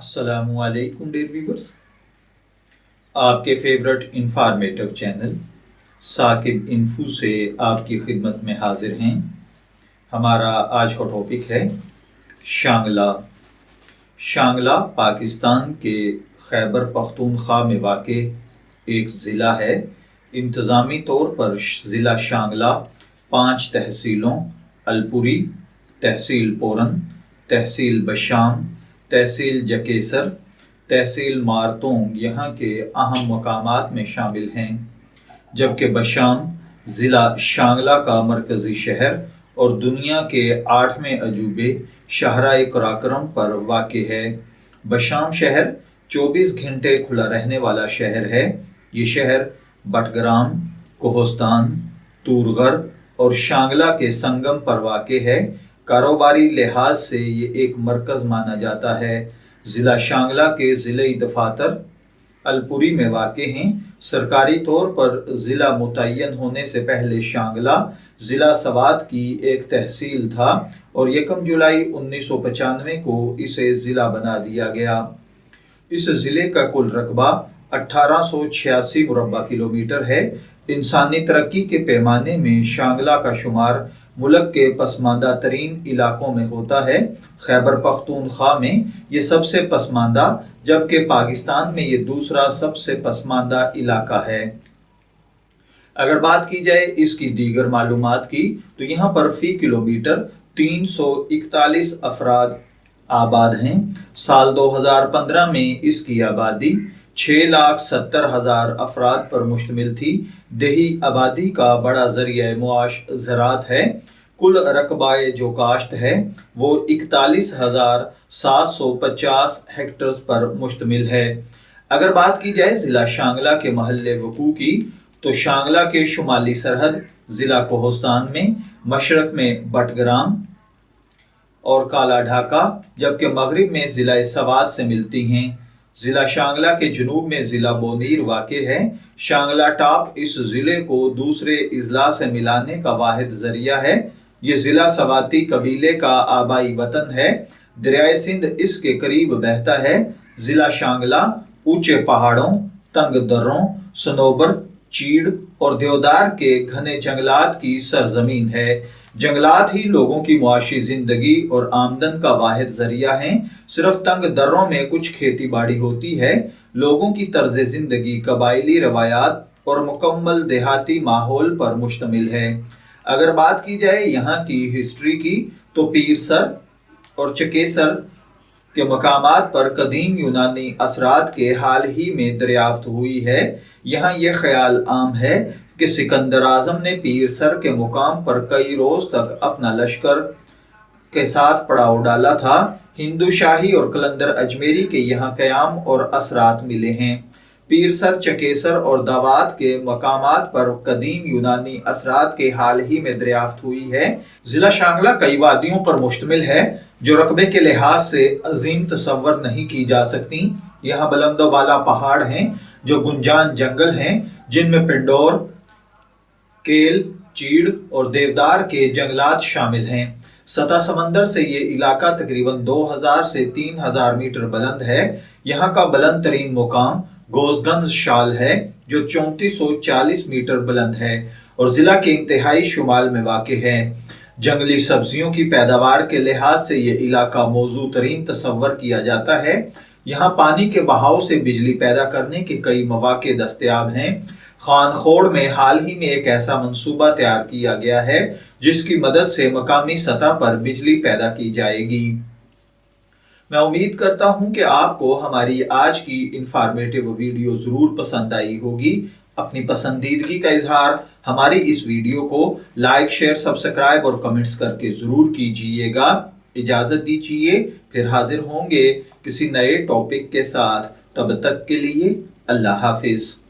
अस्सलामु अलैकुम dear viewers, आपके favourite informative channel Saqib info से आपकी खिदमत में हाजिर हैं। हमारा आज का टॉपिक है शांगला। शांगला पाकिस्तान के खैबर पख्तूनख्वा में वाक़े एक ज़िला है। इंतज़ामी तौर पर ज़िला शांगला 5 तहसीलों अलपुरी, तहसील पोरन, तहसील बशाम, तहसील जकेसर, तहसील मारतोंग यहाँ के अहम मकामात में शामिल हैं, जबकि बशाम ज़िला शांगला का मरकज़ी शहर और दुनिया के 8वें अजूबे शाहराए कराकरम पर वाक़ है। बशाम शहर 24 घंटे खुला रहने वाला शहर है। ये शहर बटग्राम, कोहस्तान, तूरगर और शांगला के संगम पर वाक़ है। कारोबारी लिहाज से ये एक मरकज़ माना जाता है। ज़िला शांगला के ज़िले दफातर अलपुरी में वाक़ हैं। सरकारी तौर पर ज़िला मुतय्यन होने से पहले शांगला ज़िला सवात की एक तहसील था और 1 जुलाई 1995 को इसे ज़िला बना दिया गया। इस ज़िले का कुल रकबा 1886 मुरबा किलोमीटर है। इंसानी तरक्की के पैमाने में शांगला का शुमार मुल्क के पसमानदा तरीन इलाकों में होता है। खैबर पख्तूनख्वा में ये सबसे पसमानदा, जबकि पाकिस्तान में ये दूसरा सबसे पसमानदा इलाका है। अगर बात की जाए इसकी दीगर मालूमात की, तो यहाँ पर फ़ी किलोमीटर 341 अफराद आबाद हैं। साल 2015 में इसकी आबादी 6,70,000 अफराद पर मुश्तमिल थी। देही आबादी का बड़ा ज़रिया मुआश ज़राअत है। कुल रकबाए जो काश्त है वो 41,750 हेक्टर्स पर मुश्तमिल है। अगर बात की जाए ज़िला शांगला के महल्ले वकू की, तो शांगला के शुमाली सरहद ज़िला कोहस्तान में, मशरक में बटग्राम और काला ढाका, जबकि मगरिब में ज़िला सवात से मिलती हैं। ज़िला शांगला के जुनूब में ज़िला बोनीर वाक़ है। शांगला टॉप इस ज़िले को दूसरे अजला से मिलाने का वाहिद ज़रिया है। ये ज़िला सवाती कबीले का आबाई वतन है। दरियाए सिंध इसके करीब बहता है। ज़िला शांगला ऊंचे पहाड़ों, तंग दर्रों, सनोबर, चीड़ और देवदार के घने जंगलात की सरजमीन है। जंगलात ही लोगों की मुआशी जिंदगी और आमदन का वाहिद जरिया हैं। सिर्फ तंग दर्रों में कुछ खेती बाड़ी होती है। लोगों की तर्ज जिंदगी कबायली रवायात और मुकम्मल देहाती माहौल पर मुश्तमिल है। अगर बात की जाए यहाँ की हिस्ट्री की, तो पीरसर और चकेसर के मकामात पर कदीम यूनानी असरात के हाल ही में दरियाफ्त हुई है। यहाँ ये ख्याल आम है कि सिकंदर आजम ने पीरसर के मुकाम पर कई रोज तक अपना लश्कर के साथ पड़ाव डाला था। हिंदू शाही और कलंदर अजमेरी के यहाँ क़याम और असरात मिले हैं। पीरसर, चकेसर और दावात के मकामात पर कदीम यूनानी असरात के हाल ही में दरियाफ्त हुई है। ज़िला शांगला कई वादियों पर मुश्तमिल है जो रकबे के लिहाज से अजीम तसव्वुर नहीं की जा सकती। यहाँ बुलंदोबाला पहाड़ हैं जो गुंजान जंगल हैं, जिनमें पिंडोर, केल, चीड़ और देवदार के जंगलात शामिल हैं। सतह समंदर से ये इलाका तकरीबन 2000 से 3000 मीटर बुलंद है। यहाँ का बुलंद तरीन मुकाम गोसगंज शाल है जो 3440 मीटर बुलंद है और ज़िला के इंतहाई शुमाल में वाक़ है। जंगली सब्जियों की पैदावार के लिहाज से ये इलाका मौजू तरीन तसव्वुर किया जाता है। यहाँ पानी के बहाव से बिजली पैदा करने के कई मौक़े दस्तयाब हैं। खानखोड़ में हाल ही में एक ऐसा मंसूबा तैयार किया गया है जिसकी मदद से मकामी सतह पर बिजली पैदा की जाएगी। मैं उम्मीद करता हूं कि आपको हमारी आज की इंफॉर्मेटिव वीडियो ज़रूर पसंद आई होगी। अपनी पसंदीदगी का इजहार हमारी इस वीडियो को लाइक, शेयर, सब्सक्राइब और कमेंट्स करके ज़रूर कीजिएगा। इजाज़त दीजिए, फिर हाजिर होंगे किसी नए टॉपिक के साथ। तब तक के लिए अल्लाह हाफिज़।